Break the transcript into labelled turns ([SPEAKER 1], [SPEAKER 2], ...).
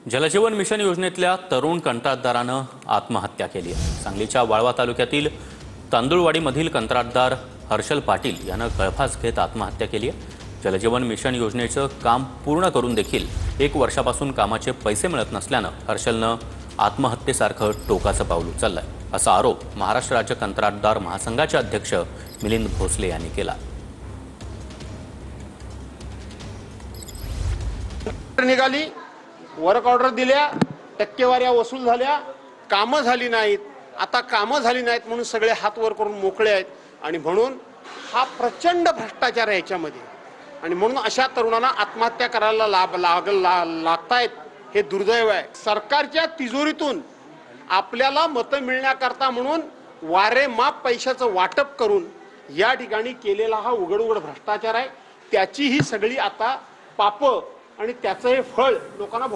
[SPEAKER 1] जलजीवन mission योजनेतल्या तरुण कंत्राटदारानं आत्महत्या केली आहे। सांगलीच्या वाळवा तालुक्यातील तांदुळवाडीमधील कंत्राटदार हर्षल पाटील यानं गळफास घेत आत्महत्या केली आहे। जलजीवन मिशन योजनेचं काम पूर्ण करून देखील 1 वर्षापासून कामाचे पैसे मिळत नसल्यानं हर्षलनं आत्महत्येसारखं टोकाचं पाऊल उचललंय, असा आरोप महाराष्ट्र राज्य कंत्राटदार महासंघाचे अध्यक्ष मिलिंद भोसले यांनी केला।
[SPEAKER 2] निघाली, वर्क ऑर्डर दिल्या, टक्केवाऱ्या वसूल झाल्या, कामं झाली नाहीत। आता कामं झाली नाहीत म्हणून सगळे हात वर करून मोकळे आहेत आणि म्हणून हा प्रचंड भ्रष्टाचार आहे याच्यामध्ये। आणि म्हणून अशा तरुणांना आत्महत्या करायला लागतायत, हे दुर्दैव आहे। सरकारच्या तिजोरीतून आपल्याला मतं मिळण्याकरता म्हणून वारेमाप पैशाचं वाटप करून या ठिकाणी केलेला हा उघड भ्रष्टाचार आहे। त्याची ही सगळी आता पापं आणि त्याचं हे फळ लोकांना